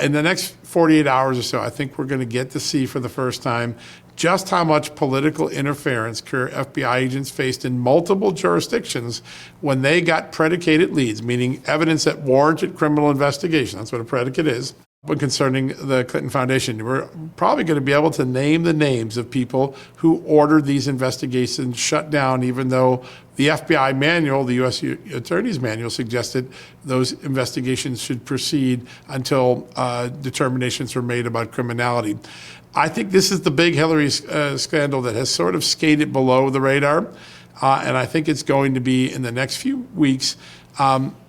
In the next 48 hours or so, I think we're going to get to see for the first time just how much political interference FBI agents faced in multiple jurisdictions when they got predicated leads, meaning evidence that warranted criminal investigation. That's what a predicate is. But concerning the Clinton Foundation, we're probably going to be able to name the names of people who ordered these investigations shut down, even though the FBI manual, the U.S. Attorney's manual, suggested those investigations should proceed until determinations were made about criminality. I think this is the big Hillary scandal that has sort of skated below the radar, and I think it's going to be, in the next few weeks,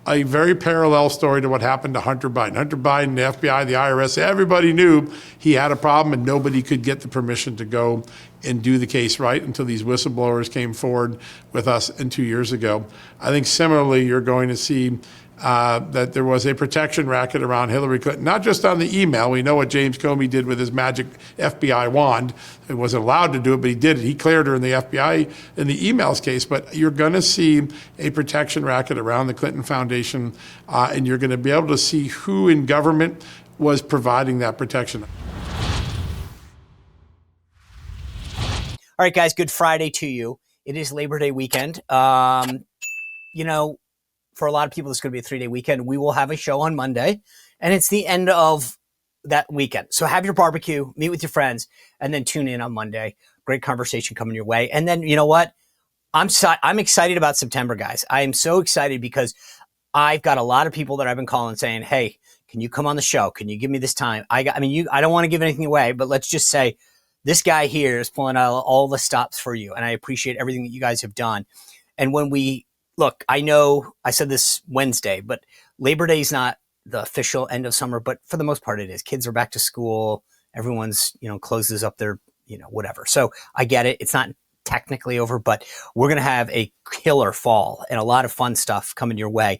a very parallel story to what happened to Hunter Biden. Hunter Biden, the FBI, the IRS, everybody knew he had a problem and nobody could get the permission to go and do the case right until these whistleblowers came forward with us 2 years ago. I think similarly, you're going to see that there was a protection racket around Hillary Clinton, not just on the email. We know what James Comey did with his magic FBI wand. He wasn't allowed to do it, but he did it. He cleared her in the FBI in the emails case. But you're going to see a protection racket around the Clinton Foundation, and you're going to be able to see who in government was providing that protection. All right, guys, good Friday to you. It is Labor Day weekend. For a lot of people, it's going to be a 3-day weekend. We will have a show on Monday, and it's the end of that weekend. So have your barbecue, meet with your friends, and then tune in on Monday. Great conversation coming your way. And then, you know what? I'm excited about September, guys. I am so excited because I've got a lot of people that I've been calling saying, hey, can you come on the show? Can you give me this time? I don't want to give anything away, but let's just say this guy here is pulling out all the stops for you, and I appreciate everything that you guys have done. And when we look, I know I said this Wednesday, but Labor Day is not the official end of summer, but for the most part it is. Kids are back to school. Everyone's, closes up their, whatever. So I get it. It's not technically over, but we're going to have a killer fall and a lot of fun stuff coming your way.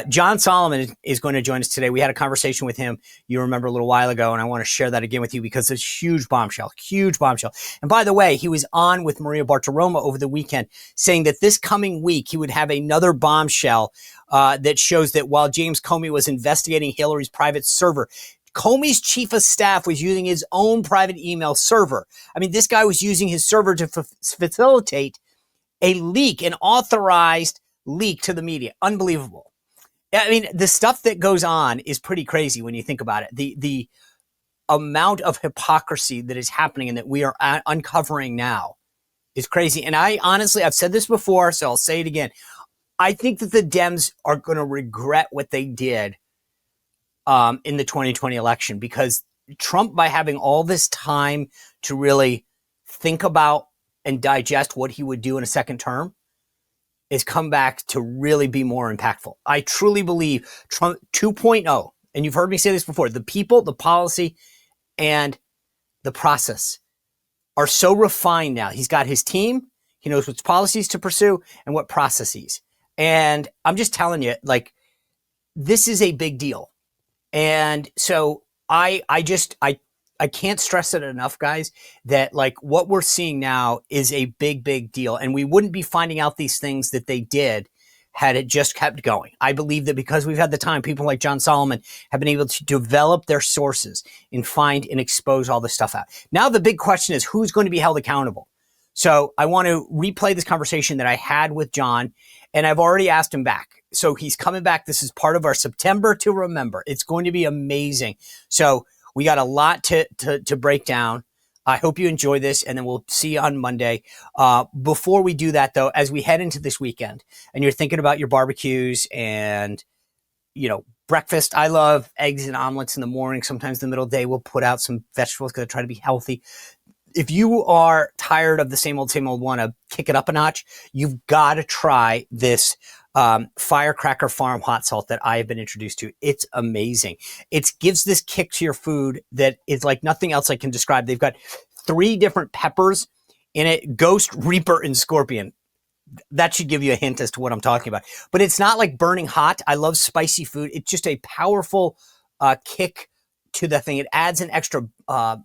John Solomon is going to join us today. We had a conversation with him, you remember, a little while ago, and I want to share that again with you because it's a huge bombshell. And by the way, he was on with Maria Bartiromo over the weekend saying that this coming week he would have another bombshell that shows that while James Comey was investigating Hillary's private server, Comey's chief of staff was using his own private email server. I mean, this guy was using his server to facilitate a leak, an authorized leak to the media. Unbelievable. I mean, the stuff that goes on is pretty crazy when you think about it. The amount of hypocrisy that is happening and that we are uncovering now is crazy. And I've said this before, so I'll say it again. I think that the Dems are going to regret what they did in the 2020 election, because Trump, by having all this time to really think about and digest what he would do in a second term, is come back to really be more impactful. I truly believe Trump 2.0, and you've heard me say this before, the people, the policy, and the process are so refined now. He's got his team. He knows which policies to pursue and what processes. And I'm just telling you, this is a big deal. And so I can't stress it enough, guys, that what we're seeing now is a big, big deal. And we wouldn't be finding out these things that they did had it just kept going. I believe that because we've had the time, people like John Solomon have been able to develop their sources and find and expose all this stuff out. Now, the big question is who's going to be held accountable? So I want to replay this conversation that I had with John, and I've already asked him back. So he's coming back. This is part of our September to remember. It's going to be amazing. So we got a lot to break down. I hope you enjoy this, and then we'll see you on Monday. Before we do that, though, as we head into this weekend and you're thinking about your barbecues and, breakfast, I love eggs and omelets in the morning. Sometimes in the middle of the day, we'll put out some vegetables because I try to be healthy. If you are tired of the same old, want to kick it up a notch, you've got to try this Firecracker Farm hot salt that I have been introduced to. It's amazing. It gives this kick to your food that is like nothing else I can describe. They've got 3 different peppers in it: Ghost, Reaper, and Scorpion. That should give you a hint as to what I'm talking about. But it's not like burning hot. I love spicy food. It's just a powerful kick to the thing. It adds an extra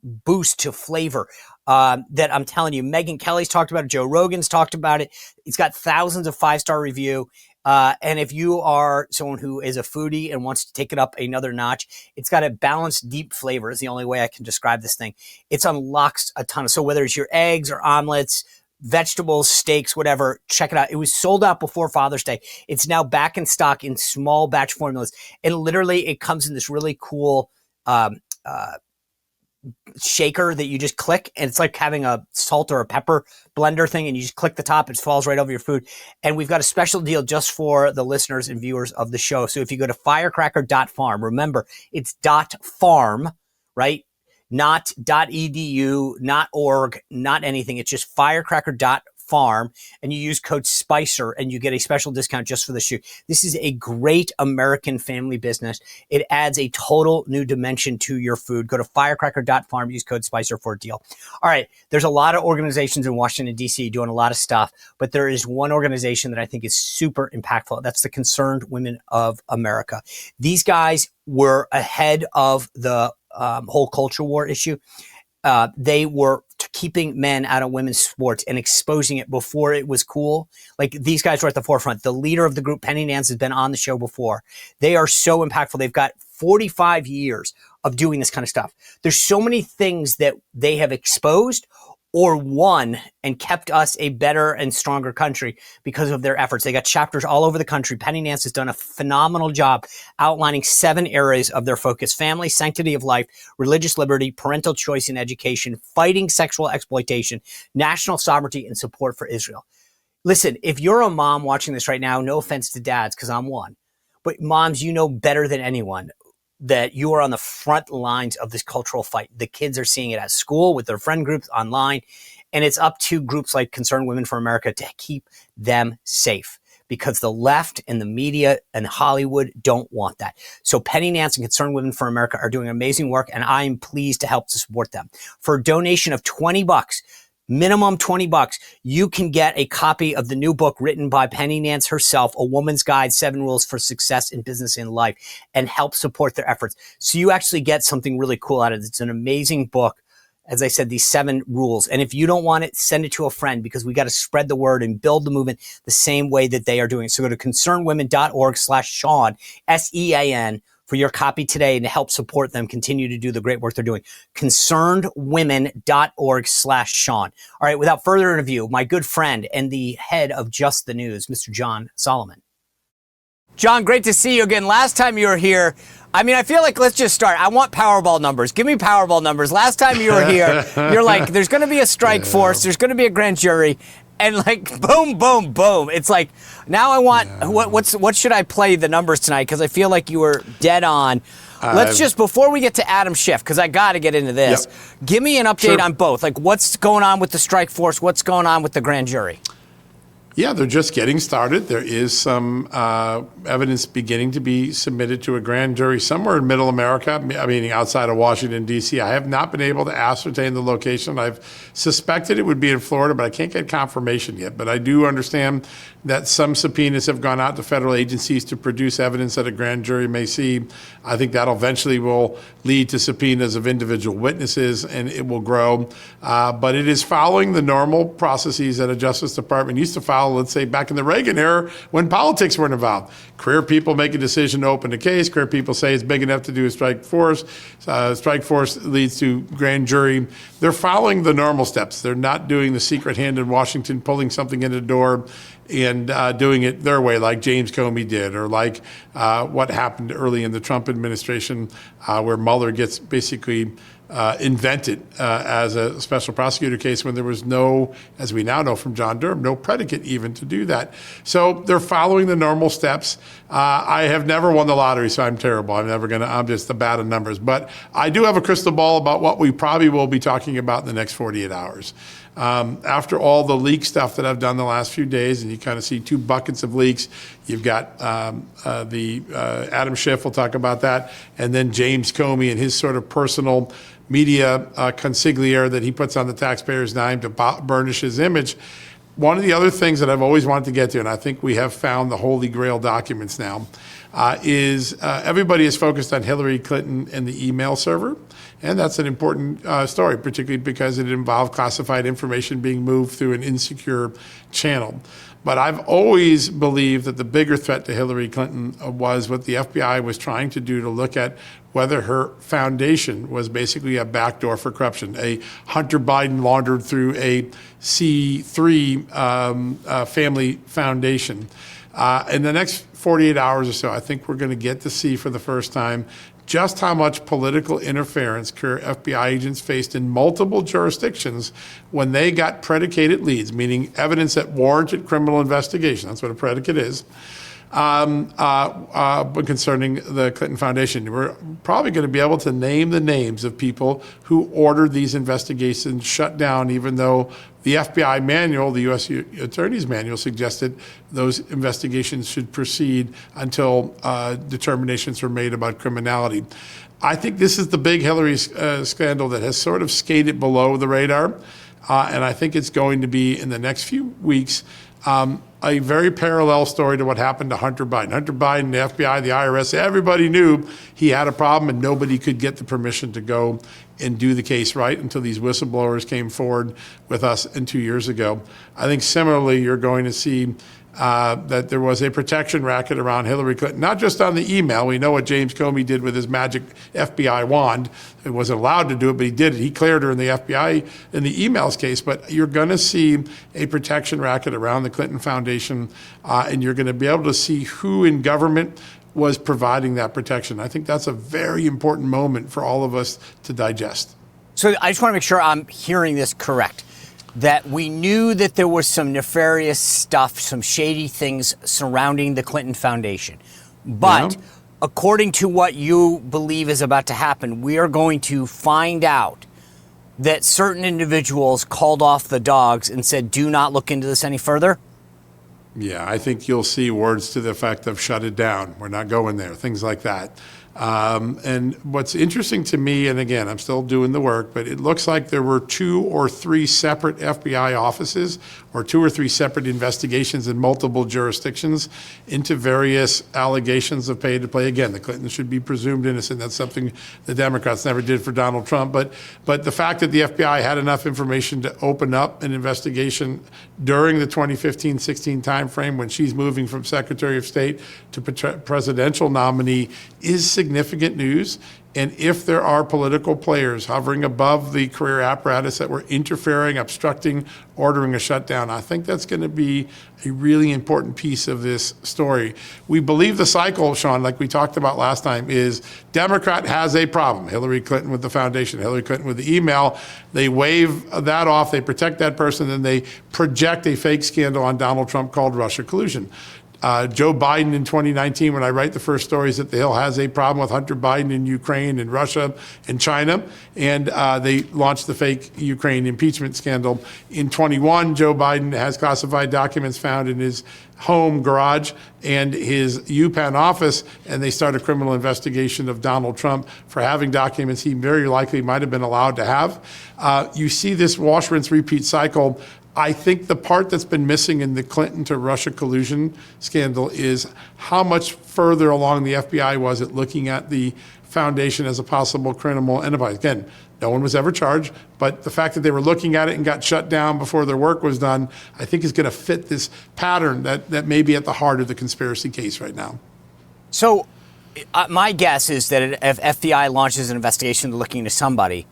boost to flavor. that I'm telling you, Megyn Kelly's talked about it. Joe Rogan's talked about it. It's got thousands of 5-star review. And if you are someone who is a foodie and wants to take it up another notch, it's got a balanced, deep flavor is the only way I can describe this thing. It's unlocks a ton of, so whether it's your eggs or omelets, vegetables, steaks, whatever, check it out. It was sold out before Father's Day. It's now back in stock in small batch formulas. And literally it comes in this really cool, shaker that you just click, and it's like having a salt or a pepper blender thing, and you just click the top, it falls right over your food. And we've got a special deal just for the listeners and viewers of the show. So if you go to firecracker.farm, remember it's .farm, right? Not .edu, not org, not anything. It's just firecracker.farm, and you use code SPICER and you get a special discount just for the shoe. This is a great American family business. It adds a total new dimension to your food. Go to firecracker.farm, use code SPICER for a deal. All right, there's a lot of organizations in Washington, D.C. doing a lot of stuff, but there is one organization that I think is super impactful. That's the Concerned Women of America. These guys were ahead of the whole culture war issue. They were keeping men out of women's sports and exposing it before it was cool. Like, these guys were at the forefront. The leader of the group, Penny Nance, has been on the show before. They are so impactful. They've got 45 years of doing this kind of stuff. There's so many things that they have exposed or won and kept us a better and stronger country because of their efforts. They got chapters all over the country. Penny Nance has done a phenomenal job outlining 7 areas of their focus: family, sanctity of life, religious liberty, parental choice in education, fighting sexual exploitation, national sovereignty, and support for Israel. Listen, if you're a mom watching this right now, no offense to dads, because I'm one, but moms, you know better than anyone that you are on the front lines of this cultural fight. The kids are seeing it at school, with their friend groups, online, and it's up to groups like Concerned Women for America to keep them safe, because the left and the media and Hollywood don't want that. So Penny Nance and Concerned Women for America are doing amazing work, and I am pleased to help to support them. For a donation of $20, minimum $20, you can get a copy of the new book written by Penny Nance herself, A Woman's Guide, 7 Rules for Success in Business and Life, and help support their efforts. So you actually get something really cool out of it. It's an amazing book. As I said, these 7 rules. And if you don't want it, send it to a friend, because we got to spread the word and build the movement the same way that they are doing. So go to concernedwomen.org/Sean, SEAN, for your copy today, and to help support them continue to do the great work they're doing. concernedwomen.org/Sean. All right, without further ado, my good friend and the head of Just the News, Mr. John Solomon. John, great to see you again. Last time you were here, I mean, I feel like, let's just start. I want Powerball numbers. Give me Powerball numbers. Last time you were here, you're like, there's going to be a strike force. There's going to be a grand jury. And like, boom, boom, boom. It's like, now I want, what should I play the numbers tonight? Because I feel like you were dead on. Let's just, before we get to Adam Schiff, because I got to get into this, give me an update on both. Like, what's going on with the strike force? What's going on with the grand jury? Yeah, they're just getting started. There is some evidence beginning to be submitted to a grand jury somewhere in Middle America, meaning outside of Washington, D.C. I have not been able to ascertain the location. I've suspected it would be in Florida, but I can't get confirmation yet. But I do understand that some subpoenas have gone out to federal agencies to produce evidence that a grand jury may see. I think that eventually will lead to subpoenas of individual witnesses, and it will grow. But it is following the normal processes that a Justice Department used to follow, let's say, back in the Reagan era when politics weren't involved. Career people make a decision to open a case. Career people say it's big enough to do a strike force. Strike force leads to grand jury. They're following the normal steps. They're not doing the secret hand in Washington, pulling something in the door and doing it their way, like James Comey did, or like what happened early in the Trump administration, where Mueller gets basically invented as a special prosecutor case when there was no, as we now know from John Durham, no predicate even to do that. So they're following the normal steps. I have never won the lottery, so I'm terrible. I'm just bad at numbers. But I do have a crystal ball about what we probably will be talking about in the next 48 hours. After all the leak stuff that I've done the last few days, and you kind of see 2 buckets of leaks, you've got Adam Schiff, we'll talk about that, and then James Comey and his sort of personal media consigliere that he puts on the taxpayer's dime to burnish his image. One of the other things that I've always wanted to get to, and I think we have found the holy grail documents now, is everybody is focused on Hillary Clinton and the email server. And that's an important story, particularly because it involved classified information being moved through an insecure channel. But I've always believed that the bigger threat to Hillary Clinton was what the FBI was trying to do to look at whether her foundation was basically a backdoor for corruption. A Hunter Biden laundered through a C3 family foundation. In the next 48 hours or so, I think we're going to get to see for the first time just how much political interference career FBI agents faced in multiple jurisdictions when they got predicated leads, meaning evidence that warranted criminal investigation. That's what a predicate is. But concerning the Clinton Foundation, we're probably going to be able to name the names of people who ordered these investigations shut down, even though the FBI manual, the U.S. Attorney's manual, suggested those investigations should proceed until determinations were made about criminality. I think this is the big Hillary scandal that has sort of skated below the radar, and I think it's going to be, in the next few weeks, a very parallel story to what happened to Hunter Biden. Hunter Biden, the FBI, the IRS, everybody knew he had a problem and nobody could get the permission to go and do the case right until these whistleblowers came forward with us 2 years ago. I think similarly, you're going to see that there was a protection racket around Hillary Clinton, not just on the email. We know what James Comey did with his magic FBI wand. He wasn't allowed to do it, but he did it. He cleared her in the FBI in the emails case. But you're going to see a protection racket around the Clinton Foundation, and you're going to be able to see who in government was providing that protection. I think that's a very important moment for all of us to digest. So I just want to make sure I'm hearing this correct. That we knew that there was some nefarious stuff, some shady things surrounding the Clinton Foundation. But according to what you believe is about to happen, we are going to find out that certain individuals called off the dogs and said, do not look into this any further? Yeah, I think you'll see words to the effect of shut it down. We're not going there, things like that. And what's interesting to me, and again, I'm still doing the work, but it looks like there were 2 or 3 separate FBI offices or 2 or 3 separate investigations in multiple jurisdictions into various allegations of pay to play. Again, the Clintons should be presumed innocent. That's something the Democrats never did for Donald Trump. But the fact that the FBI had enough information to open up an investigation during the 2015-16 timeframe when she's moving from Secretary of State to presidential nominee is significant news. And if there are political players hovering above the career apparatus that were interfering, obstructing, ordering a shutdown, I think that's going to be a really important piece of this story. We believe the cycle, Sean, like we talked about last time, is Democrat has a problem. Hillary Clinton with the foundation, Hillary Clinton with the email. They wave that off, they protect that person, and they project a fake scandal on Donald Trump called Russia collusion. Joe Biden in 2019, when I write the first stories that the Hill has a problem with Hunter Biden in Ukraine and Russia and China, and they launched the fake Ukraine impeachment scandal. In 21, Joe Biden has classified documents found in his home garage and his UPenn office, and they start a criminal investigation of Donald Trump for having documents he very likely might have been allowed to have. You see this wash, rinse, repeat cycle. I think the part that's been missing in the Clinton to Russia collusion scandal is how much further along the FBI was at looking at the foundation as a possible criminal enterprise. Again, no one was ever charged, but the fact that they were looking at it and got shut down before their work was done, I think is going to fit this pattern that may be at the heart of the conspiracy case right now. So my guess is that if FBI launches an investigation looking into somebody,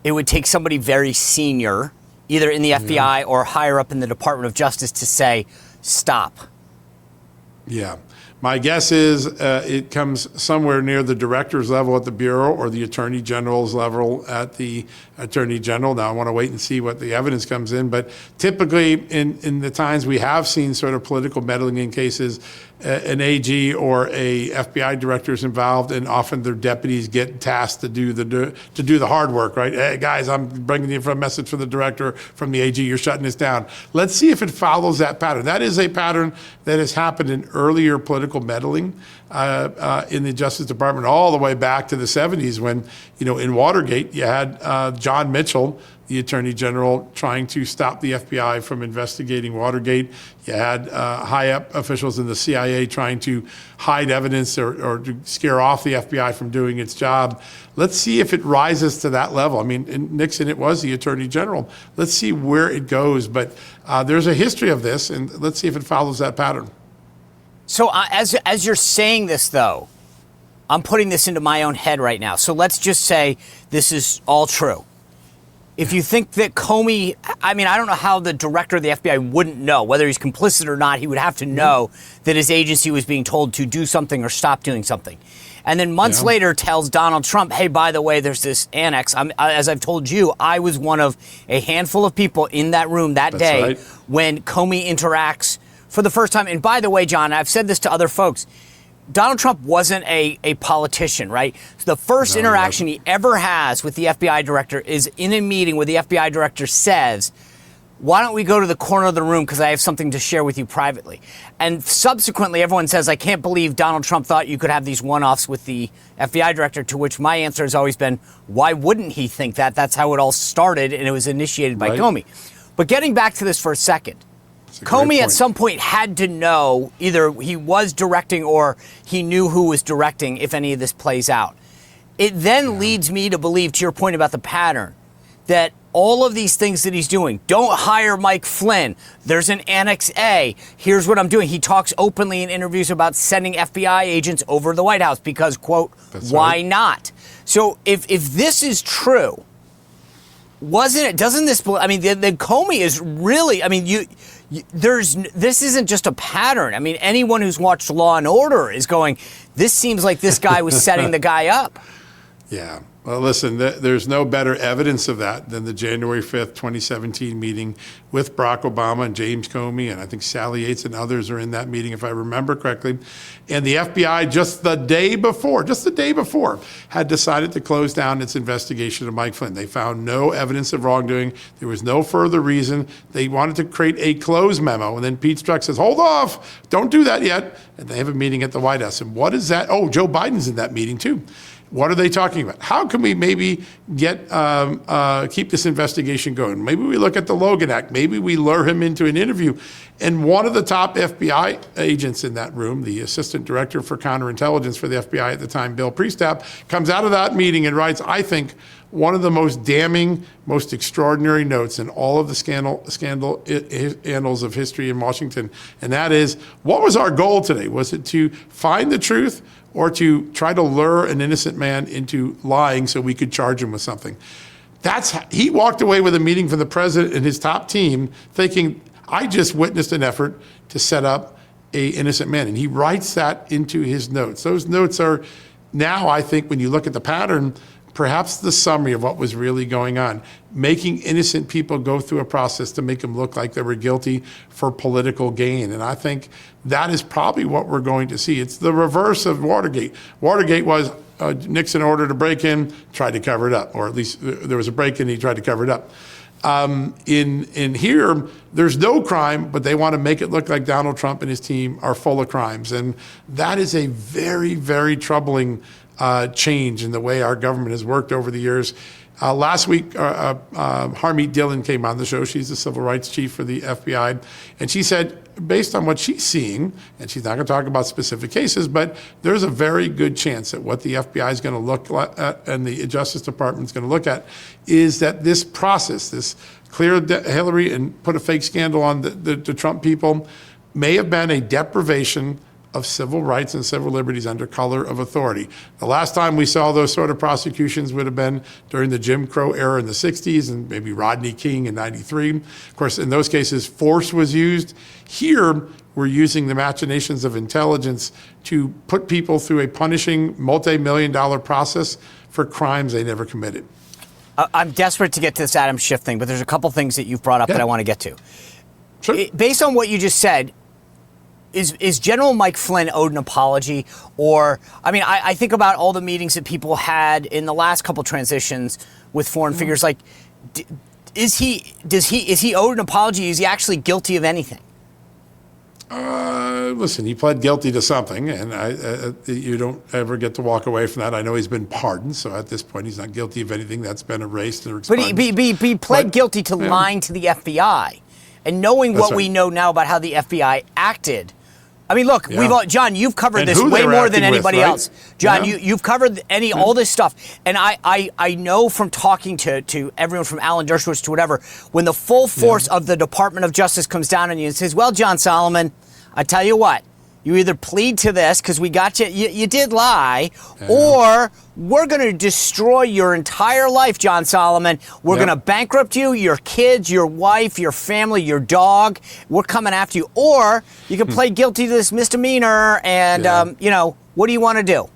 it would take somebody very senior, either in the FBI or higher up in the Department of Justice, to say, stop. Yeah. My guess is it comes somewhere near the director's level at the Bureau or the Attorney General's level at the Attorney General. Now, I want to wait and see what the evidence comes in. But typically, in the times we have seen sort of political meddling in cases, an AG or a FBI director is involved, and often their deputies get tasked to do the hard work, right? Hey, guys, I'm bringing you a message from the director, from the AG, you're shutting this down. Let's see if it follows that pattern. That is a pattern that has happened in earlier political political meddling in the Justice Department all the way back to the 70s when, in Watergate, you had John Mitchell, the Attorney General, trying to stop the FBI from investigating Watergate. You had high-up officials in the CIA trying to hide evidence or to scare off the FBI from doing its job. Let's see if it rises to that level. I mean, in Nixon, it was the Attorney General. Let's see where it goes. But there's a history of this, and let's see if it follows that pattern. So as you're saying this, though, I'm putting this into my own head right now. So let's just say this is all true. If you think that Comey, I mean, I don't know how the director of the FBI wouldn't know, whether he's complicit or not, he would have to know that his agency was being told to do something or stop doing something. And then months later tells Donald Trump, hey, by the way, there's this annex. As I've told you, I was one of a handful of people in that room that day when Comey interacts for the first time. And by the way, John, I've said this to other folks, Donald Trump wasn't a politician, right? So the first interaction he ever has with the FBI director is in a meeting where the FBI director says, why don't we go to the corner of the room because I have something to share with you privately. And subsequently, everyone says, I can't believe Donald Trump thought you could have these one-offs with the FBI director, to which my answer has always been, why wouldn't he think that? That's how it all started, and it was initiated by Comey. But getting back to this for a second, Comey at some point had to know either he was directing or he knew who was directing if any of this plays out. It then leads me to believe, to your point about the pattern, that all of these things that he's doing, don't hire Mike Flynn, there's an Annex A, here's what I'm doing. He talks openly in interviews about sending FBI agents over to the White House because, quote, why not? So if this is true, doesn't this, I mean, then Comey is really, I mean, this isn't just a pattern. I mean, anyone who's watched Law and Order is going, this seems like this guy was setting the guy up. Yeah. Well, listen, there's no better evidence of that than the January 5th, 2017 meeting with Barack Obama and James Comey, and I think Sally Yates and others are in that meeting, if I remember correctly. And the FBI just the day before, had decided to close down its investigation of Mike Flynn. They found no evidence of wrongdoing. There was no further reason. They wanted to create a closed memo, and then Pete Strzok says, hold off, don't do that yet. And they have a meeting at the White House. And what is that? Oh, Joe Biden's in that meeting too. What are they talking about? How can we maybe keep this investigation going? Maybe we look at the Logan Act. Maybe we lure him into an interview. And one of the top FBI agents in that room, the assistant director for counterintelligence for the FBI at the time, Bill Priestap, comes out of that meeting and writes, I think, one of the most damning, most extraordinary notes in all of the scandal annals of history in Washington. And that is, what was our goal today? Was it to find the truth or to try to lure an innocent man into lying so we could charge him with something? He walked away with a meeting from the president and his top team thinking, I just witnessed an effort to set up an innocent man. And he writes that into his notes. Those notes are now, I think, when you look at the pattern, perhaps the summary of what was really going on, making innocent people go through a process to make them look like they were guilty for political gain. And I think that is probably what we're going to see. It's the reverse of Watergate. Watergate was Nixon ordered a break-in, tried to cover it up, or at least there was a break-in, he tried to cover it up. In here, there's no crime, but they want to make it look like Donald Trump and his team are full of crimes. And that is a very, very troubling change in the way our government has worked over the years. Last week, Harmeet Dillon came on the show. She's the civil rights chief for the FBI. And she said, based on what she's seeing, and she's not going to talk about specific cases, but there's a very good chance that what the FBI is going to look at and the Justice Department is going to look at is that this process, this clear Hillary and put a fake scandal on the Trump people, may have been a deprivation of civil rights and civil liberties under color of authority. The last time we saw those sort of prosecutions would have been during the Jim Crow era in the 60s and maybe Rodney King in 93. Of course, in those cases, force was used. Here, we're using the machinations of intelligence to put people through a punishing multi-million-dollar process for crimes they never committed. I'm desperate to get to this Adam Schiff thing, but there's a couple things that you've brought up that I want to get to. Sure. Based on what you just said, is General Mike Flynn owed an apology? Or, I mean, I think about all the meetings that people had in the last couple transitions with foreign figures. Like, is he owed an apology? Is he actually guilty of anything? Listen, he pled guilty to something, and you don't ever get to walk away from that. I know he's been pardoned, so at this point he's not guilty of anything. That's been erased or expunged. But he pled guilty to lying to the FBI. And knowing what we know now about how the FBI acted. I mean, look, John, you've covered this way more than anybody else. John, you've covered all this stuff. And I know from talking to everyone from Alan Dershowitz to whatever, when the full force of the Department of Justice comes down on you and says, well, John Solomon, I tell you what, you either plead to this because we got you did lie, or we're going to destroy your entire life, John Solomon. We're going to bankrupt you, your kids, your wife, your family, your dog. We're coming after you. Or you can plead guilty to this misdemeanor and, what do you want to do?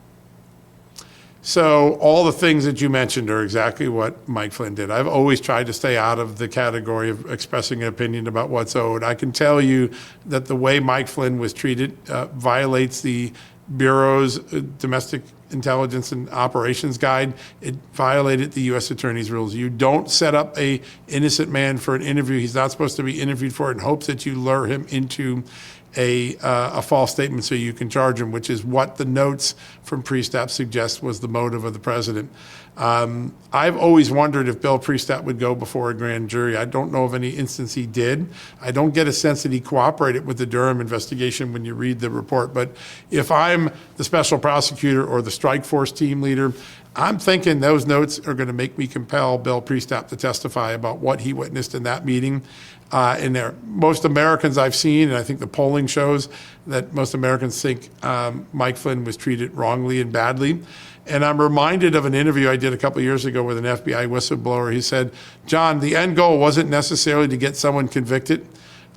So all the things that you mentioned are exactly what Mike Flynn did. I've always tried to stay out of the category of expressing an opinion about what's owed. I can tell you that the way Mike Flynn was treated violates the Bureau's Domestic Intelligence and Operations Guide. It violated the U.S. Attorney's rules. You don't set up a innocent man for an interview he's not supposed to be interviewed for in hopes that you lure him into a false statement so you can charge him, which is what the notes from Priestap suggest was the motive of the president. I've always wondered if Bill Priestap would go before a grand jury. I don't know of any instance he did. I don't get a sense that he cooperated with the Durham investigation when you read the report. But if I'm the special prosecutor or the strike force team leader, I'm thinking those notes are going to make me compel Bill Priestap to testify about what he witnessed in that meeting. In there, most Americans I've seen, and I think the polling shows that most Americans think Mike Flynn was treated wrongly and badly. And I'm reminded of an interview I did a couple of years ago with an FBI whistleblower. He said, John, the end goal wasn't necessarily to get someone convicted.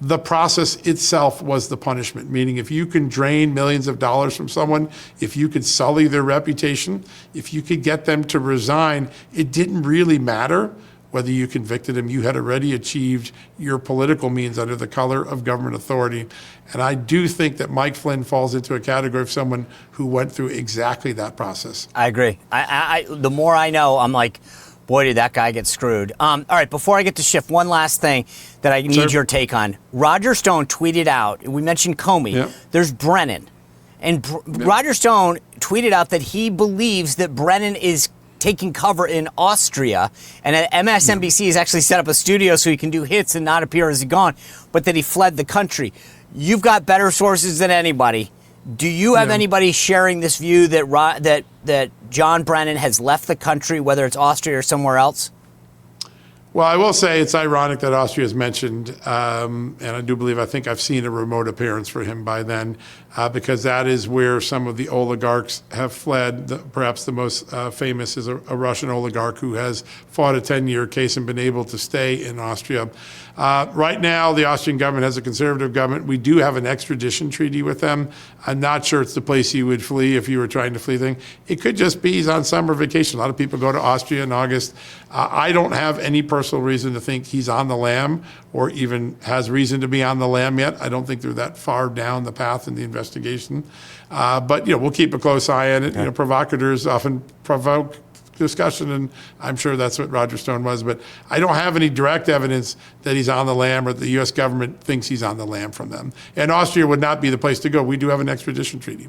The process itself was the punishment, meaning if you can drain millions of dollars from someone, if you could sully their reputation, if you could get them to resign, it didn't really matter whether you convicted him. You had already achieved your political means under the color of government authority. And I do think that Mike Flynn falls into a category of someone who went through exactly that process. I agree. The more I know, I'm like, boy, did that guy get screwed. All right, before I get to Schiff, one last thing that I need your take on. Roger Stone tweeted out, we mentioned Comey, there's Brennan. And Roger Stone tweeted out that he believes that Brennan is taking cover in Austria, and MSNBC has actually set up a studio so he can do hits and not appear as he gone, but that he fled the country. You've got better sources than anybody. Do you have anybody sharing this view that John Brennan has left the country, whether it's Austria or somewhere else? Well, I will say it's ironic that Austria is mentioned, and I think I've seen a remote appearance for him by then, because that is where some of the oligarchs have fled. Perhaps the most famous is a Russian oligarch who has fought a 10-year case and been able to stay in Austria. Right now, the Austrian government has a conservative government. We do have an extradition treaty with them. I'm not sure it's the place you would flee if you were trying to flee thing. It could just be he's on summer vacation. A lot of people go to Austria in August. I don't have any personal reason to think he's on the lam or even has reason to be on the lam yet. I don't think they're that far down the path in the investigation. But we'll keep a close eye on it. Provocateurs often provoke discussion, and I'm sure that's what Roger Stone was. But I don't have any direct evidence that he's on the lam or the U.S. government thinks he's on the lam from them. And Austria would not be the place to go. We do have an extradition treaty.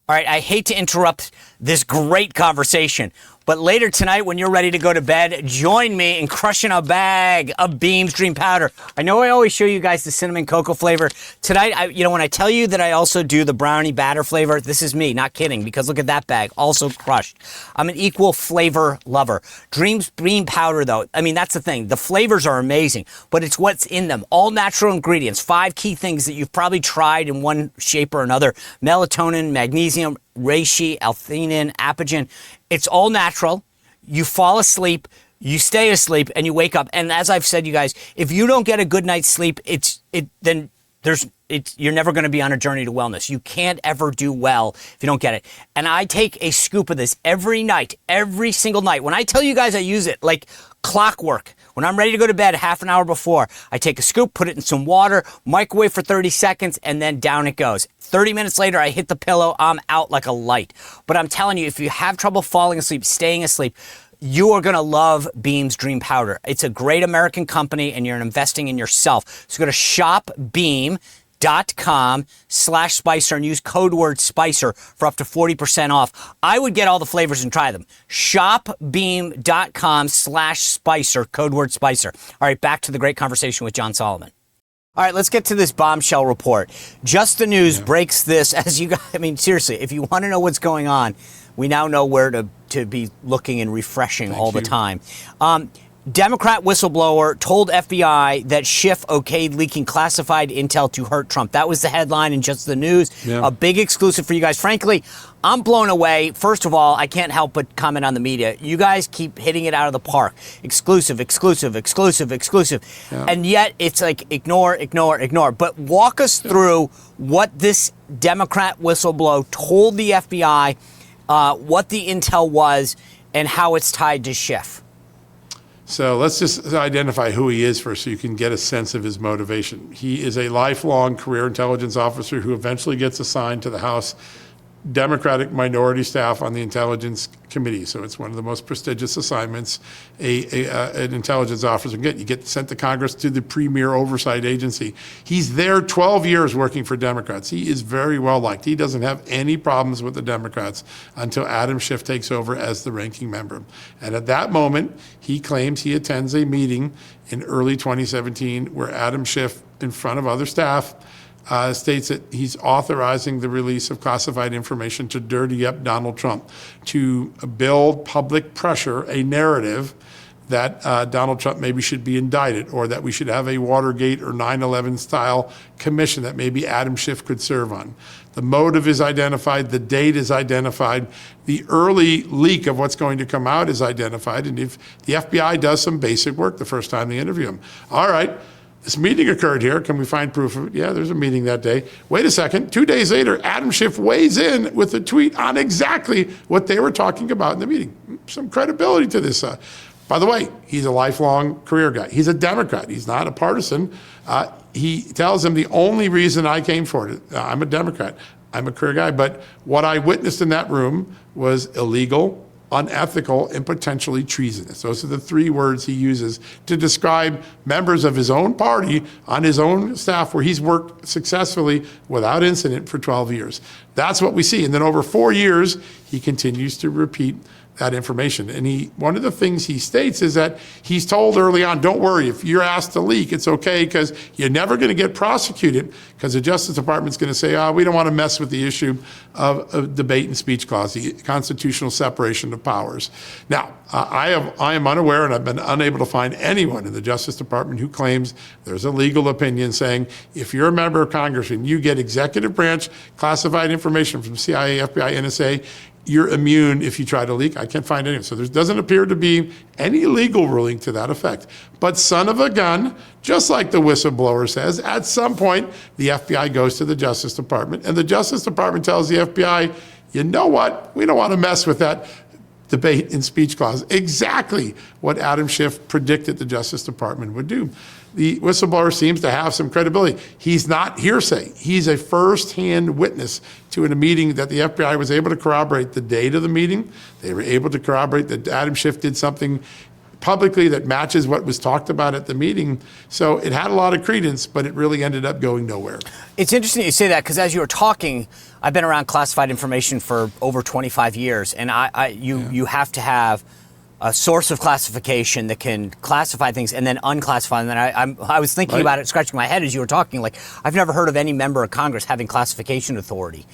All right, I hate to interrupt this great conversation, but later tonight when you're ready to go to bed, join me in crushing a bag of Beams Dream Powder. I know I always show you guys the cinnamon cocoa flavor. Tonight, when I tell you that I also do the brownie batter flavor, this is me, not kidding, because look at that bag, also crushed. I'm an equal flavor lover. Dreams Dream Powder, though, that's the thing. The flavors are amazing, but it's what's in them. All natural ingredients, 5 key things that you've probably tried in one shape or another. Melatonin, magnesium, reishi, L-theanine, apigenin. It's all natural. You fall asleep, you stay asleep, and you wake up. And as I've said, you guys, if you don't get a good night's sleep, you're never going to be on a journey to wellness. You can't ever do well if you don't get it. And I take a scoop of this every night, every single night. When I tell you guys I use it like clockwork, when I'm ready to go to bed half an hour before, I take a scoop, put it in some water, microwave for 30 seconds, and then down it goes. 30 minutes later, I hit the pillow, I'm out like a light. But I'm telling you, if you have trouble falling asleep, staying asleep, you are going to love Beams Dream Powder. It's a great American company, and you're investing in yourself. So go to shopbeam.com shopbeam.com/Spicer and use code word Spicer for up to 40% off. I would get all the flavors and try them. Shopbeam.com/Spicer, code word Spicer. All right, back to the great conversation with John Solomon. All right, let's get to this bombshell report. Just the News breaks this as you guys, I mean, seriously, if you want to know what's going on, we now know where to be looking and refreshing all the time. Democrat whistleblower told FBI that Schiff okayed leaking classified intel to hurt Trump. That was the headline in Just the News. A big exclusive for you guys. Frankly, I'm blown away. First of all, I can't help but comment on the media. You guys keep hitting it out of the park. Exclusive, exclusive, exclusive, exclusive. And yet it's like ignore, ignore, ignore. But walk us through what this Democrat whistleblower told the FBI, what the intel was, and how it's tied to Schiff. So let's just identify who he is first so you can get a sense of his motivation. He is a lifelong career intelligence officer who eventually gets assigned to the House Democratic minority staff on the Intelligence Committee. So it's one of the most prestigious assignments an intelligence officer can get. You get sent to Congress to the premier oversight agency. He's there 12 years working for Democrats. He is very well liked. He doesn't have any problems with the Democrats until Adam Schiff takes over as the ranking member. And at that moment, he claims he attends a meeting in early 2017 where Adam Schiff, in front of other staff, states that he's authorizing the release of classified information to dirty up Donald Trump, to build public pressure, a narrative that Donald Trump maybe should be indicted, or that we should have a Watergate or 9/11 style commission that maybe Adam Schiff could serve on. The motive is identified, the date is identified, the early leak of what's going to come out is identified, and if the FBI does some basic work the first time they interview him. All right, this meeting occurred here. Can we find proof of it? Yeah, there's a meeting that day. Wait a second. 2 days later, Adam Schiff weighs in with a tweet on exactly what they were talking about in the meeting. Some credibility to this. By the way, he's a lifelong career guy. He's a Democrat. He's not a partisan. He tells him the only reason I came for it, I'm a Democrat. I'm a career guy. But what I witnessed in that room was illegal, unethical, and potentially treasonous. Those are the three words he uses to describe members of his own party on his own staff where he's worked successfully without incident for 12 years. That's what we see. And then over 4 years, he continues to repeat that information. And one of the things he states is that he's told early on, don't worry, if you're asked to leak, it's okay because you're never going to get prosecuted because the Justice Department's going to say, we don't want to mess with the issue of debate and speech clause, the constitutional separation of powers. Now, I am unaware, and I've been unable to find anyone in the Justice Department who claims there's a legal opinion saying if you're a member of Congress and you get executive branch classified information from CIA, FBI, NSA, you're immune if you try to leak. I can't find any. So there doesn't appear to be any legal ruling to that effect. But son of a gun, just like the whistleblower says, at some point, the FBI goes to the Justice Department, and the Justice Department tells the FBI, you know what? We don't want to mess with that debate and speech clause. Exactly what Adam Schiff predicted the Justice Department would do. The whistleblower seems to have some credibility. He's not hearsay. He's a first-hand witness to a meeting that the FBI was able to corroborate the date of the meeting. They were able to corroborate that Adam Schiff did something publicly that matches what was talked about at the meeting. So it had a lot of credence, but it really ended up going nowhere. It's interesting you say that because as you were talking, I've been around classified information for over 25 years, and you have to have a source of classification that can classify things and then unclassify them. And I was thinking about it, scratching my head as you were talking. Like, I've never heard of any member of Congress having classification authority.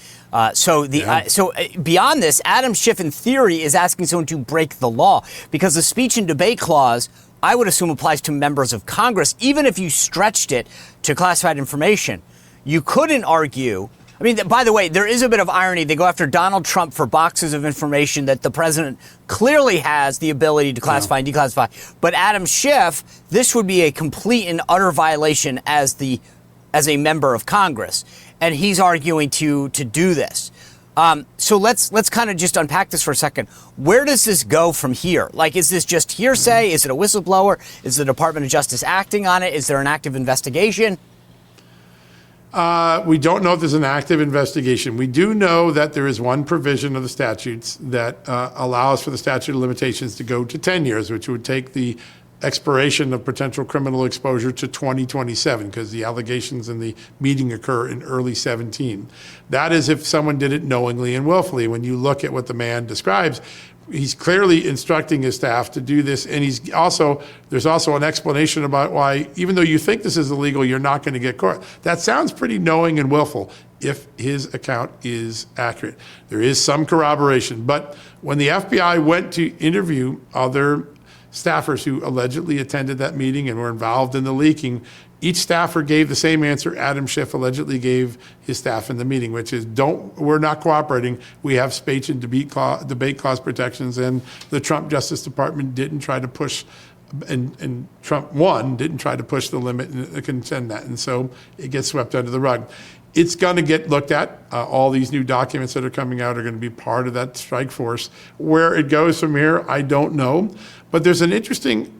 So beyond this, Adam Schiff, in theory, is asking someone to break the law because the speech and debate clause, I would assume, applies to members of Congress. Even if you stretched it to classified information, you couldn't argue. I mean, by the way, there is a bit of irony. They go after Donald Trump for boxes of information that the president clearly has the ability to classify and declassify. But Adam Schiff, this would be a complete and utter violation as a member of Congress. And he's arguing to do this. So let's kind of just unpack this for a second. Where does this go from here? Like, is this just hearsay? Is it a whistleblower? Is the Department of Justice acting on it? Is there an active investigation? We don't know if there's an active investigation. We do know that there is one provision of the statutes that allows for the statute of limitations to go to 10 years, which would take the expiration of potential criminal exposure to 2027 because the allegations in the meeting occur in early 17. That is if someone did it knowingly and willfully. When you look at what the man describes, he's clearly instructing his staff to do this, and there's also an explanation about why, even though you think this is illegal, you're not going to get caught. That sounds pretty knowing and willful if his account is accurate. There is some corroboration, but when the FBI went to interview other staffers who allegedly attended that meeting and were involved in the leaking, each staffer gave the same answer Adam Schiff allegedly gave his staff in the meeting, which is, we're not cooperating. We have speech and debate clause protections, and the Trump Justice Department didn't try to push, and Trump didn't try to push the limit and contend that. And so it gets swept under the rug. It's going to get looked at. All these new documents that are coming out are going to be part of that strike force. Where it goes from here, I don't know. But there's an interesting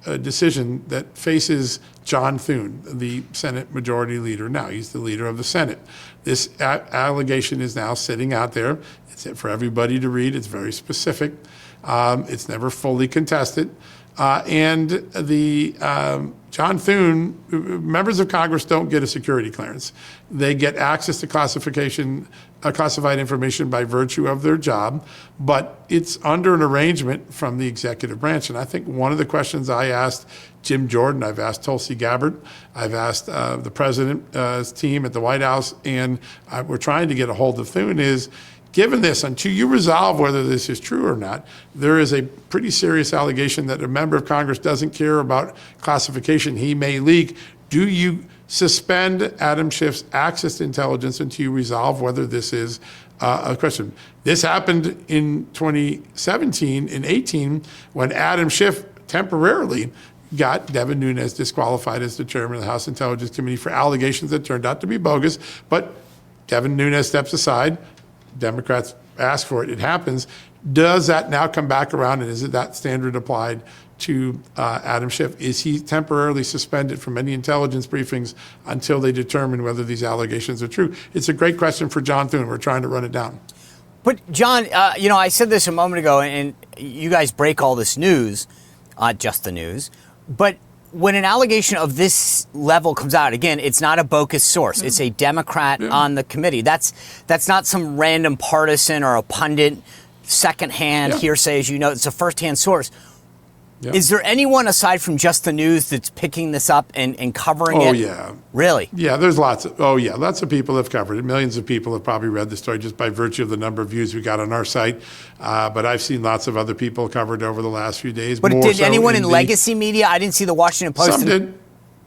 decision that faces John Thune, the Senate Majority Leader now. He's the leader of the Senate. This allegation is now sitting out there. It's for everybody to read. It's very specific. It's never fully contested. And the John Thune, members of Congress don't get a security clearance. They get access to classified information by virtue of their job, but it's under an arrangement from the executive branch. And I think one of the questions I asked Jim Jordan, I've asked Tulsi Gabbard, I've asked the president's team at the White House, and we're trying to get a hold of Thune is, given this, until you resolve whether this is true or not, there is a pretty serious allegation that a member of Congress doesn't care about classification he may leak. Do you suspend Adam Schiff's access to intelligence until you resolve whether this is a question? This happened in 2017 and 18 when Adam Schiff temporarily got Devin Nunes disqualified as the chairman of the House Intelligence Committee for allegations that turned out to be bogus. But Devin Nunes steps aside. Democrats ask for it. It happens. Does that now come back around, and is it that standard applied to Adam Schiff? Is he temporarily suspended from any intelligence briefings until they determine whether these allegations are true? It's a great question for John Thune. We're trying to run it down. But John, I said this a moment ago, and you guys break all this news, just the news, but when an allegation of this level comes out, again, it's not a bogus source. It's a Democrat on the committee. That's not some random partisan or a pundit, secondhand hearsay, as you know. It's a firsthand source. Is there anyone aside from just the news that's picking this up and covering it? Oh, yeah. Really? Yeah, there's lots of people have covered it. Millions of people have probably read the story just by virtue of the number of views we got on our site. But I've seen lots of other people cover it over the last few days. But did anyone in legacy media? I didn't see the Washington Post. Some did.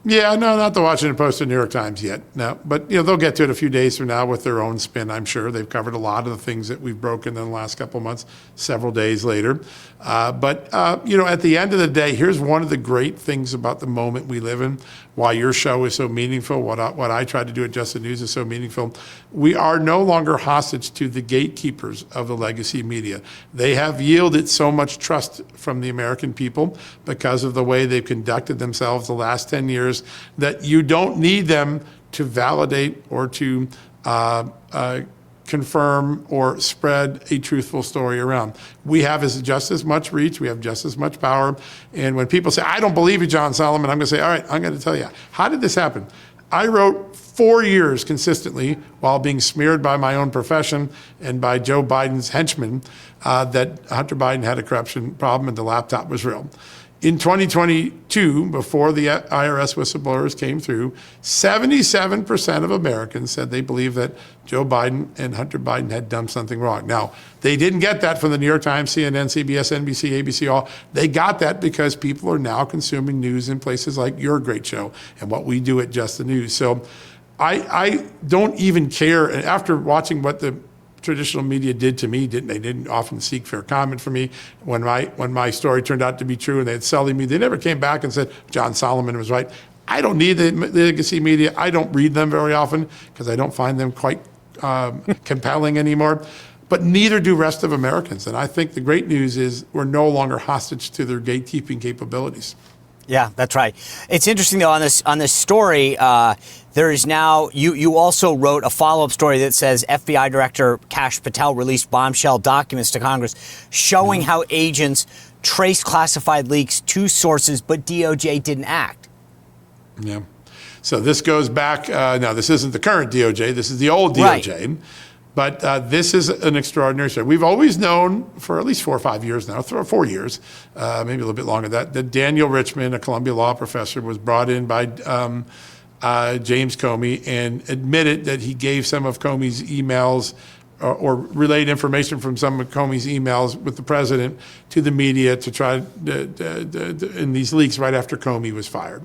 Yeah, no, not the Washington Post or New York Times yet. No, but they'll get to it a few days from now with their own spin. I'm sure they've covered a lot of the things that we've broken in the last couple of months. Several days later, but at the end of the day, here's one of the great things about the moment we live in. Why your show is so meaningful, what I try to do at Just the News is so meaningful. We are no longer hostage to the gatekeepers of the legacy media. They have yielded so much trust from the American people because of the way they've conducted themselves the last 10 years that you don't need them to validate or to confirm or spread a truthful story around. We have just as much reach, we have just as much power. And when people say, I don't believe you, John Solomon, I'm going to say, all right, I'm going to tell you, how did this happen? I wrote 4 years consistently while being smeared by my own profession and by Joe Biden's henchmen that Hunter Biden had a corruption problem and the laptop was real. In 2022, before the IRS whistleblowers came through, 77% of Americans said they believe that Joe Biden and Hunter Biden had done something wrong. Now, they didn't get that from the New York Times, CNN, CBS, NBC, ABC, all. They got that because people are now consuming news in places like your great show and what we do at Just the News. So I don't even care. After watching what the traditional media did to me, they didn't often seek fair comment from me. When my story turned out to be true and they had sullied me, they never came back and said, John Solomon was right. I don't need the legacy media. I don't read them very often because I don't find them quite compelling anymore. But neither do rest of Americans. And I think the great news is we're no longer hostage to their gatekeeping capabilities. Yeah, that's right. It's interesting though, on this story, there is now, you also wrote a follow-up story that says FBI Director Kash Patel released bombshell documents to Congress showing how agents traced classified leaks to sources, but DOJ didn't act. Yeah. So this goes back, now this isn't the current DOJ, this is the old DOJ. Right. But this is an extraordinary story. We've always known for at least 4 or 5 years now, 4 years, maybe a little bit longer, that Daniel Richman, a Columbia law professor, was brought in by James Comey and admitted that he gave some of Comey's emails or relayed information from some of Comey's emails with the president to the media to try in these leaks right after Comey was fired.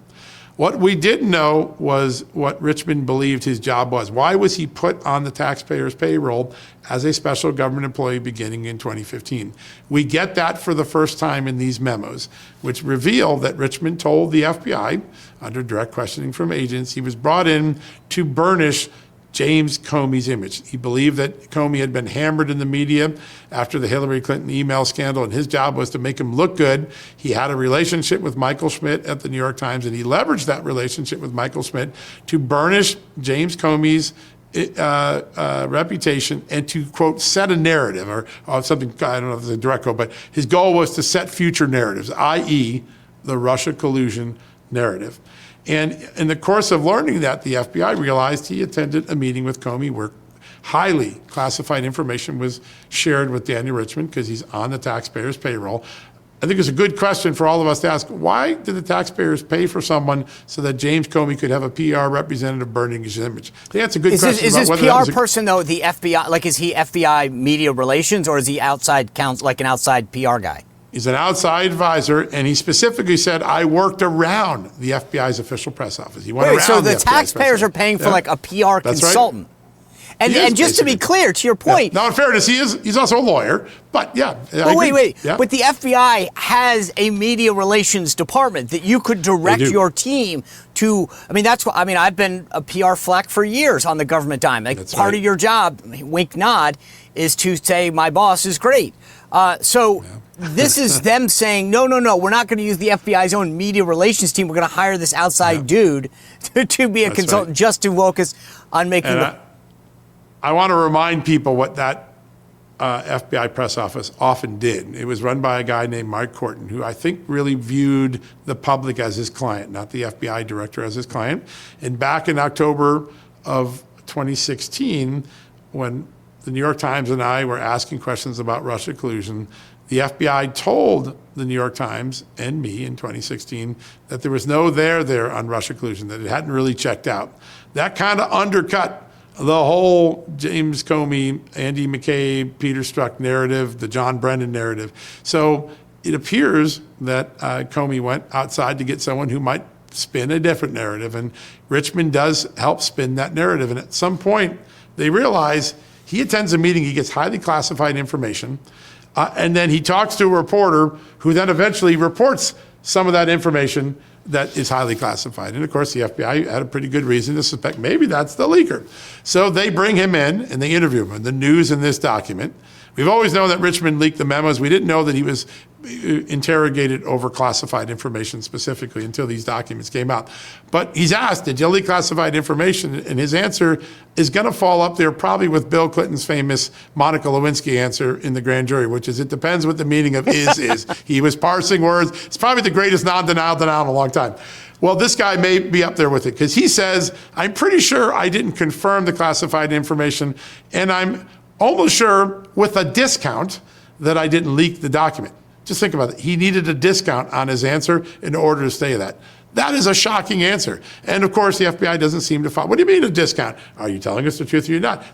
What we didn't know was what Richmond believed his job was. Why was he put on the taxpayer's payroll as a special government employee beginning in 2015? We get that for the first time in these memos, which reveal that Richmond told the FBI, under direct questioning from agents, he was brought in to burnish James Comey's image. He believed that Comey had been hammered in the media after the Hillary Clinton email scandal, and his job was to make him look good. He had a relationship with Michael Schmidt at the New York Times, and he leveraged that relationship with Michael Schmidt to burnish James Comey's reputation and to, quote, set a narrative or something, I don't know if it's a direct quote, but his goal was to set future narratives, i.e. the Russia collusion narrative. And in the course of learning that, the FBI realized he attended a meeting with Comey where highly classified information was shared with Daniel Richmond because he's on the taxpayer's payroll. I think it's a good question for all of us to ask, why did the taxpayers pay for someone so that James Comey could have a PR representative burning his image? I think that's a good question. Is this PR person, though, the FBI, like is he FBI media relations or is he outside counsel, like an outside PR guy? He's an outside advisor, and he specifically said, I worked around the FBI's official press office. He went around so the FBI's taxpayers are paying for like a PR consultant. Right. And just to be clear, to your point. Yeah. Now, in fairness, he's also a lawyer, but yeah. Well, wait. Yeah. But the FBI has a media relations department that you could direct your team to. I mean, that's what, I mean, I've been a PR flack for years on the government dime. Like that's part of your job, wink nod, is to say my boss is great. This is them saying, no, we're not going to use the FBI's own media relations team. We're going to hire this outside dude to be a consultant just to focus on making I want to remind people what that FBI press office often did. It was run by a guy named Mike Corton, who I think really viewed the public as his client, not the FBI director as his client. And back in October of 2016, when the New York Times and I were asking questions about Russia collusion, the FBI told the New York Times and me in 2016 that there was no there on Russia collusion, that it hadn't really checked out. That kind of undercut the whole James Comey, Andy McCabe, Peter Strzok narrative, the John Brennan narrative. So it appears that Comey went outside to get someone who might spin a different narrative, and Richmond does help spin that narrative. And at some point, they realize he attends a meeting, he gets highly classified information, and then he talks to a reporter who then eventually reports some of that information that is highly classified. And of course, the FBI had a pretty good reason to suspect maybe that's the leaker. So they bring him in and they interview him. And the news in this document, we've always known that Richmond leaked the memos. We didn't know that he was interrogated over classified information specifically until these documents came out. But he's asked, did you leak classified information? And his answer is going to fall up there probably with Bill Clinton's famous Monica Lewinsky answer in the grand jury, which is, it depends what the meaning of is. He was parsing words. It's probably the greatest non-denial in a long time. Well, this guy may be up there with it because he says, I'm pretty sure I didn't confirm the classified information, and I'm almost sure with a discount that I didn't leak the document. Just think about it. He needed a discount on his answer in order to say that. That is a shocking answer. And of course, the FBI doesn't seem to follow. What do you mean a discount? Are you telling us the truth or you're not?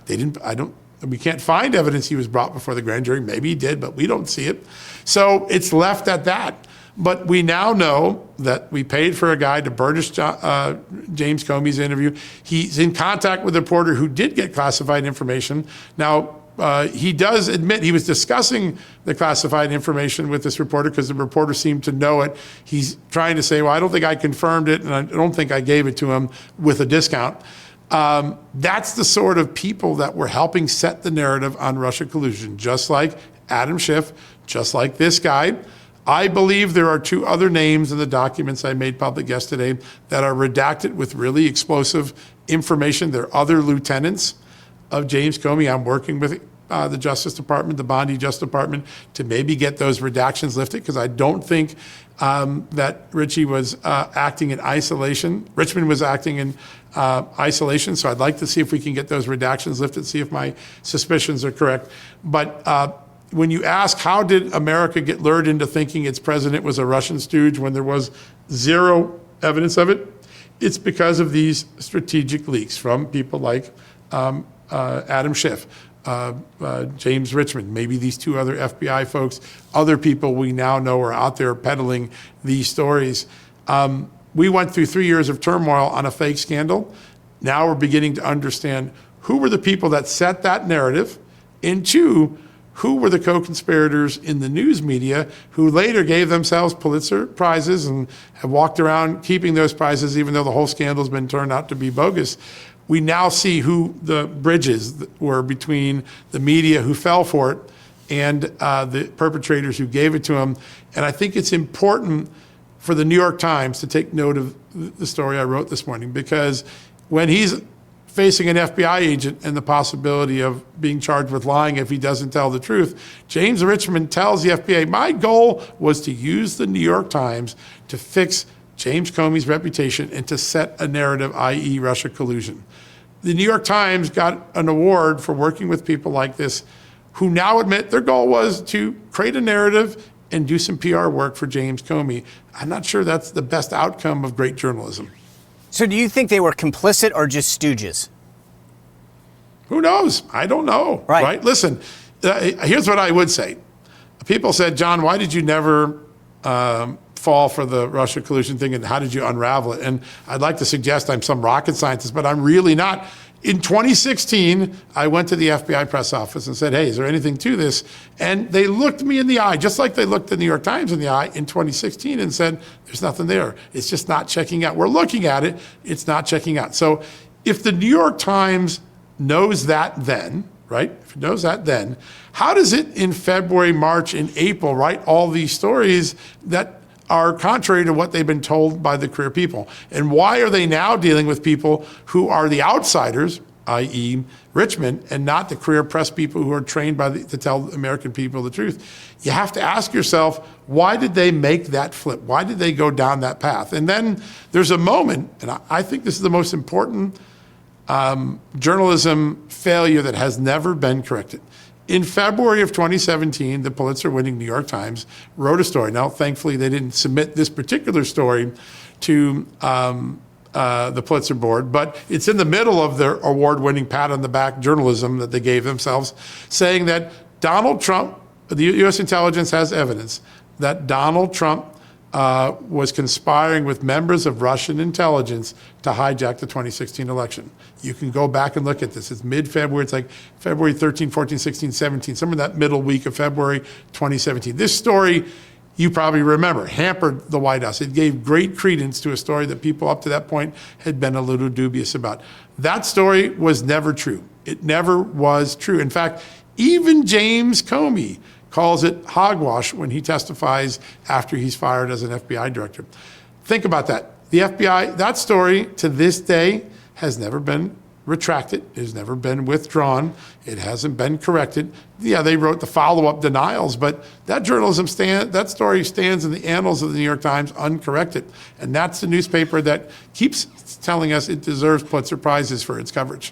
We can't find evidence he was brought before the grand jury. Maybe he did, but we don't see it. So it's left at that. But we now know that we paid for a guy to burnish James Comey's interview. He's in contact with a reporter who did get classified information. Now, he does admit he was discussing the classified information with this reporter because the reporter seemed to know it. He's trying to say, well, I don't think I confirmed it, and I don't think I gave it to him with a discount. That's the sort of people that were helping set the narrative on Russia collusion, just like Adam Schiff, just like this guy. I believe there are 2 other names in the documents I made public yesterday that are redacted with really explosive information. They're other lieutenants of James Comey. I'm working with the Justice Department, the Bondi Justice Department, to maybe get those redactions lifted, because I don't think that Richie was acting in isolation. Richmond was acting in isolation, so I'd like to see if we can get those redactions lifted, see if my suspicions are correct. But when you ask, how did America get lured into thinking its president was a Russian stooge when there was zero evidence of it? It's because of these strategic leaks from people like Adam Schiff, James Richmond, maybe these two other FBI folks, other people we now know are out there peddling these stories. We went through 3 years of turmoil on a fake scandal. Now we're beginning to understand who were the people that set that narrative, and two, who were the co-conspirators in the news media who later gave themselves Pulitzer Prizes and have walked around keeping those prizes even though the whole scandal's been turned out to be bogus. We now see who the bridges were between the media who fell for it and the perpetrators who gave it to them. And I think it's important for the New York Times to take note of the story I wrote this morning, because when he's facing an FBI agent and the possibility of being charged with lying if he doesn't tell the truth, James Richmond tells the FBI, my goal was to use the New York Times to fix James Comey's reputation and to set a narrative, i.e. Russia collusion. The New York Times got an award for working with people like this who now admit their goal was to create a narrative and do some PR work for James Comey. I'm not sure that's the best outcome of great journalism. So do you think they were complicit or just stooges? Who knows? I don't know. Right? Listen, here's what I would say. People said, John, why did you never fall for the Russia collusion thing, and how did you unravel it? And I'd like to suggest I'm some rocket scientist, but I'm really not. In 2016, I went to the FBI press office and said, hey, is there anything to this? And they looked me in the eye, just like they looked the New York Times in the eye in 2016 and said, there's nothing there. It's just not checking out. We're looking at it. It's not checking out. So if the New York Times knows that then, right? If it knows that then, how does it in February, March, and April write all these stories that are contrary to what they've been told by the career people? And why are they now dealing with people who are the outsiders, i.e. Richmond, and not the career press people who are trained to tell American people the truth? You have to ask yourself, why did they make that flip? Why did they go down that path? And then there's a moment, and I think this is the most important journalism failure that has never been corrected. In February of 2017, the Pulitzer-winning New York Times wrote a story. Now, thankfully, they didn't submit this particular story to the Pulitzer board, but it's in the middle of their award-winning pat-on-the-back journalism that they gave themselves, saying that Donald Trump, the U.S. intelligence has evidence that Donald Trump was conspiring with members of Russian intelligence to hijack the 2016 election. You can go back and look at this. It's mid-February. It's like February 13, 14, 16, 17, somewhere in that middle week of February 2017. This story, you probably remember, hampered the White House. It gave great credence to a story that people up to that point had been a little dubious about. That story was never true. It never was true. In fact, even James Comey calls it hogwash when he testifies after he's fired as an FBI director. Think about that. The FBI, that story to this day has never been retracted. It has never been withdrawn. It hasn't been corrected. Yeah, they wrote the follow-up denials, but that that story stands in the annals of the New York Times uncorrected. And that's the newspaper that keeps telling us it deserves Pulitzer Prizes for its coverage.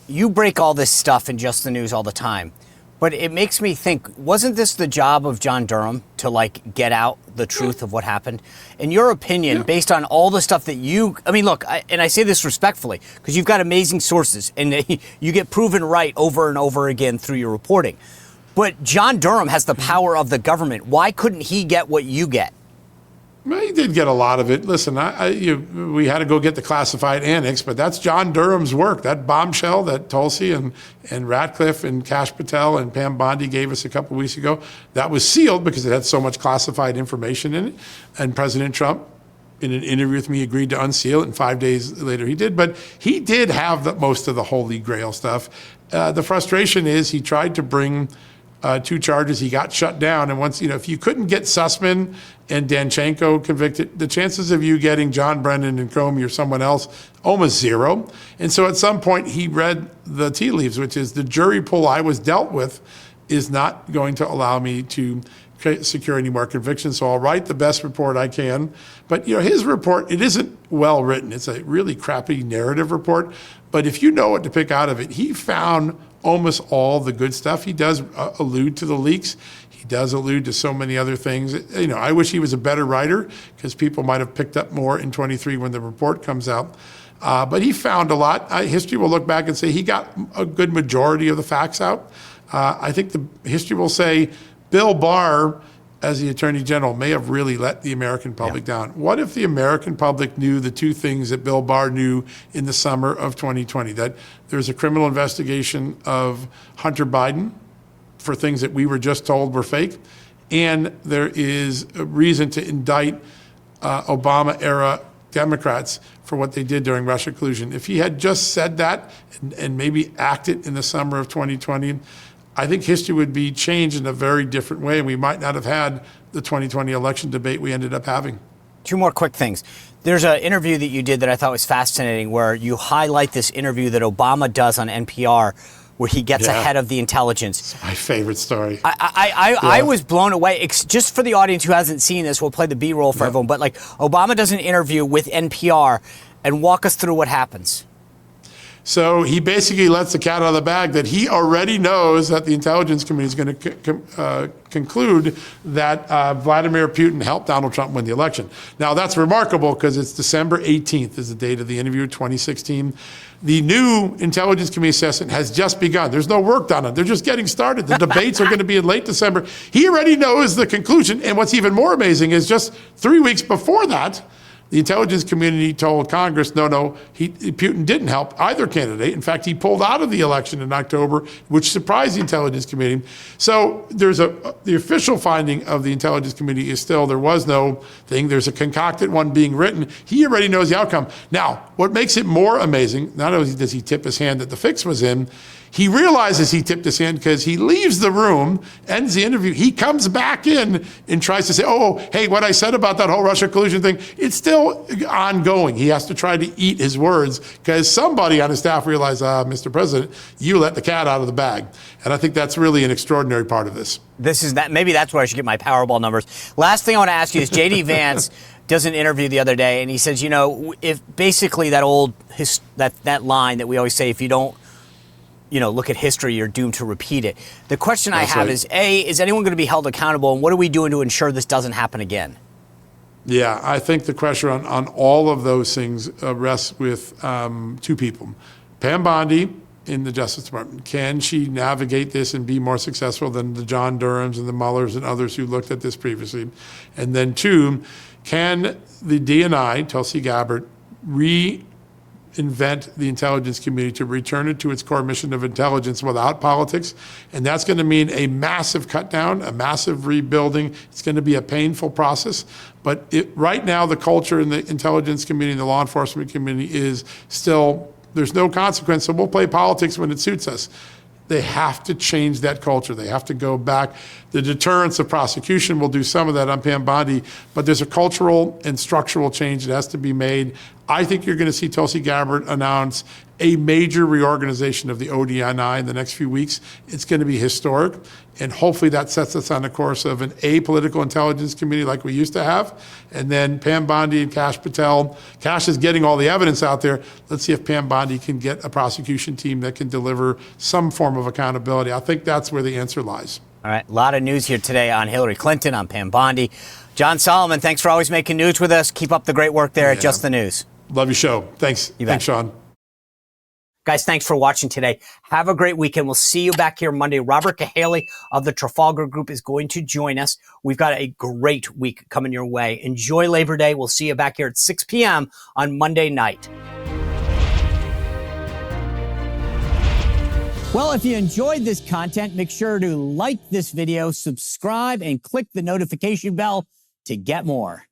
You break all this stuff in Just the News all the time. But it makes me think, wasn't this the job of John Durham to get out the truth of what happened? In your opinion, based on all the stuff that look, and I say this respectfully, because you've got amazing sources and you get proven right over and over again through your reporting. But John Durham has the power of the government. Why couldn't he get what you get? Well, he did get a lot of it. Listen, we had to go get the classified annex, but that's John Durham's work. That bombshell that Tulsi and Ratcliffe and Kash Patel and Pam Bondi gave us a couple weeks ago, that was sealed because it had so much classified information in it. And President Trump, in an interview with me, agreed to unseal it, and 5 days later he did. But he did have most of the holy grail stuff. The frustration is he tried to bring 2 charges. He got shut down. And once, if you couldn't get Sussman and Danchenko convicted, the chances of you getting John Brennan and Comey or someone else, almost zero. And so at some point he read the tea leaves, which is the jury pool I was dealt with is not going to allow me to secure any more convictions. So I'll write the best report I can. But his report, it isn't well written. It's a really crappy narrative report. But if you know what to pick out of it, he found almost all the good stuff. He does allude to the leaks. He does allude to so many other things. I wish he was a better writer because people might have picked up more in 23 when the report comes out. But he found a lot. History will look back and say he got a good majority of the facts out. I think the history will say Bill Barr, as the Attorney General, may have really let the American public down. What if the American public knew the 2 things that Bill Barr knew in the summer of 2020? That there's a criminal investigation of Hunter Biden for things that we were just told were fake, and there is a reason to indict Obama-era Democrats for what they did during Russia collusion. If he had just said that and maybe acted in the summer of 2020, I think history would be changed in a very different way, and we might not have had the 2020 election debate we ended up having. 2 more quick things. There's an interview that you did that I thought was fascinating where you highlight this interview that Obama does on NPR where he gets ahead of the intelligence. It's my favorite story. I was blown away. Just for the audience who hasn't seen this, we'll play the B-roll for everyone, but Obama does an interview with NPR and walk us through what happens. So he basically lets the cat out of the bag that he already knows that the intelligence community is going to conclude that Vladimir Putin helped Donald Trump win the election. Now that's remarkable because it's December 18th is the date of the interview, 2016. The new intelligence committee session has just begun. There's no work done on it. They're just getting started. The debates are going to be in late December. He already knows the conclusion. And what's even more amazing is just 3 weeks before that, the intelligence community told Congress, no, Putin didn't help either candidate. In fact, he pulled out of the election in October, which surprised the intelligence community. So there's the official finding of the intelligence committee is still there was no thing. There's a concocted one being written. He already knows the outcome. Now, what makes it more amazing, not only does he tip his hand that the fix was in, he realizes he tipped his hand because he leaves the room, ends the interview. He comes back in and tries to say, hey, what I said about that whole Russia collusion thing, it's still ongoing. He has to try to eat his words because somebody on his staff realized, Mr. President, you let the cat out of the bag. And I think that's really an extraordinary part of this. Maybe that's where I should get my Powerball numbers. Last thing I want to ask you is J.D. Vance does an interview the other day, and he says, if basically that old that line that we always say, if you don't look at history, you're doomed to repeat it. The question I have is, is anyone going to be held accountable, and what are we doing to ensure this doesn't happen again? Yeah, I think the pressure on all of those things rests with 2 people. Pam Bondi in the Justice Department. Can she navigate this and be more successful than the John Durhams and the Muellers and others who looked at this previously? And then 2, can the DNI, Tulsi Gabbard, reinvent the intelligence community to return it to its core mission of intelligence without politics? And that's going to mean a massive cut down, a massive rebuilding. It's going to be a painful process. But right now, the culture in the intelligence community and the law enforcement community is still, there's no consequence, so we'll play politics when it suits us. They have to change that culture. They have to go back. The deterrence of prosecution will do some of that on Pam Bondi, but there's a cultural and structural change that has to be made. I think you're going to see Tulsi Gabbard announce a major reorganization of the ODNI in the next few weeks. It's going to be historic, and hopefully that sets us on the course of an apolitical intelligence committee like we used to have. And then Pam Bondi and Kash Patel. Kash is getting all the evidence out there. Let's see if Pam Bondi can get a prosecution team that can deliver some form of accountability. I think that's where the answer lies. All right, a lot of news here today on Hillary Clinton, on Pam Bondi. John Solomon, thanks for always making news with us. Keep up the great work there at Just the News. Love your show. Thanks. Thanks, Sean. Guys, thanks for watching today. Have a great weekend. We'll see you back here Monday. Robert Cahaley of the Trafalgar Group is going to join us. We've got a great week coming your way. Enjoy Labor Day. We'll see you back here at 6 p.m. on Monday night. Well, if you enjoyed this content, make sure to like this video, subscribe, and click the notification bell to get more.